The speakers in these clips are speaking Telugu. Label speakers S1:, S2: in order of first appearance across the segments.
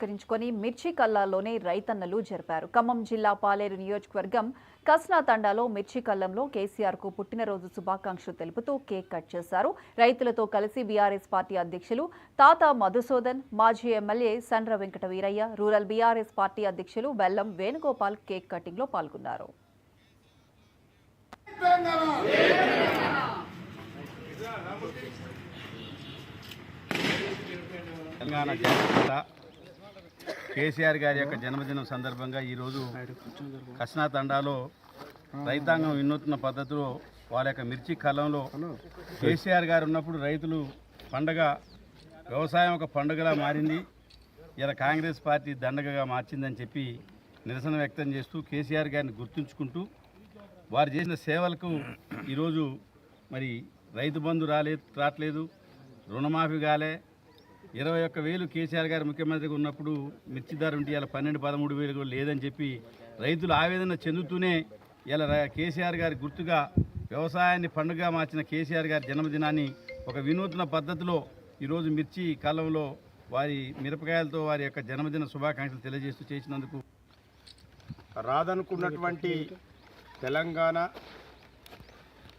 S1: పురస్కరించుకొని మిర్చి కల్లాల్లోనే రైతన్నలు జరిపారు. ఖమ్మం జిల్లా పాలేరు నియోజకవర్గం కస్నా తండాలో మిర్చి కల్లంలో కేసీఆర్కు పుట్టినరోజు శుభాకాంక్షలు తెలుపుతూ కేక్ కట్ చేశారు. రైతులతో కలిసి బీఆర్ఎస్ పార్టీ అధ్యక్షులు తాతా మధుసూదన్, మాజీ MLA Sandra Venkata Veeraiah, rural BRS party అధ్యక్షులు బెల్లం వేణుగోపాల్ కేక్ కటింగ్లో పాల్గొన్నారు.
S2: తెలంగాణ జాతీయత కేసీఆర్ గారి యొక్క జన్మదినం సందర్భంగా ఈరోజు కస్నా తండాలో రైతాంగం వినూత్న పద్ధతిలో వాళ్ళ యొక్క మిర్చి కళ్ళంలో కేసీఆర్ గారు ఉన్నప్పుడు రైతులు పండగ వ్యవసాయం ఒక పండుగలా మారింది, ఇలా కాంగ్రెస్ పార్టీ దండగగా మార్చిందని చెప్పి నిరసన వ్యక్తం చేస్తూ కేసీఆర్ గారిని గుర్తుంచుకుంటూ వారు చేసిన సేవలకు ఈరోజు మరి రైతు బంధు రావట్లేదు, రుణమాఫీ కాలే, 21,000 కేసీఆర్ గారు ముఖ్యమంత్రిగా ఉన్నప్పుడు మిర్చి ధర ఉంటే ఇలా 12-13,000 కూడా లేదని చెప్పి రైతులు ఆవేదన చెందుతూనే ఇలా కేసీఆర్ గారి గుర్తుగా వ్యవసాయాన్ని పండుగగా మార్చిన కేసీఆర్ గారి జన్మదినాన్ని ఒక వినూత్న పద్ధతిలో ఈరోజు మిర్చి కాలంలో వారి మిరపకాయలతో వారి యొక్క జన్మదిన శుభాకాంక్షలు తెలియజేస్తూ చేసినందుకు
S3: రాదనుకున్నటువంటి తెలంగాణ,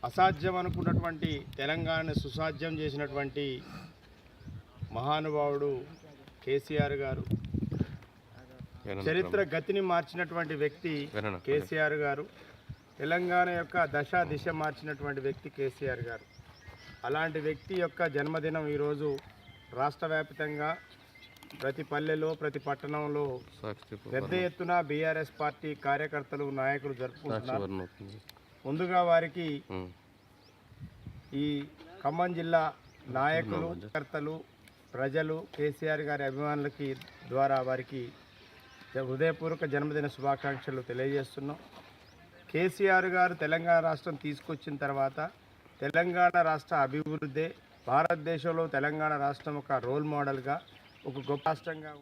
S3: అసాధ్యం అనుకున్నటువంటి తెలంగాణను సుసాధ్యం చేసినటువంటి మహానుభావుడు కేసీఆర్ గారు, చరిత్ర గతిని మార్చినటువంటి వ్యక్తి కేసీఆర్ గారు, తెలంగాణ యొక్క దిశ మార్చినటువంటి వ్యక్తి కేసీఆర్ గారు. అలాంటి వ్యక్తి యొక్క జన్మదినం ఈరోజు రాష్ట్ర వ్యాప్తంగా ప్రతి పల్లెలో ప్రతి పట్టణంలో పెద్ద ఎత్తున బీఆర్ఎస్ పార్టీ కార్యకర్తలు నాయకులు జరుపుకుంటున్నారు. ముందుగా వారికి ఈ ఖమ్మం జిల్లా నాయకులు కార్యకర్తలు ప్రజలు కేసీఆర్ గారి అభిమానులకి ద్వారా వారికి హృదయపూర్వక జన్మదిన శుభాకాంక్షలు తెలియజేస్తున్నాం. కేసీఆర్ గారు తెలంగాణ రాష్ట్రం తీసుకొచ్చిన తర్వాత తెలంగాణ రాష్ట్ర అభివృద్ధి భారతదేశంలో తెలంగాణ రాష్ట్రం ఒక రోల్ మోడల్గా ఒక గొప్ప రాష్ట్రంగా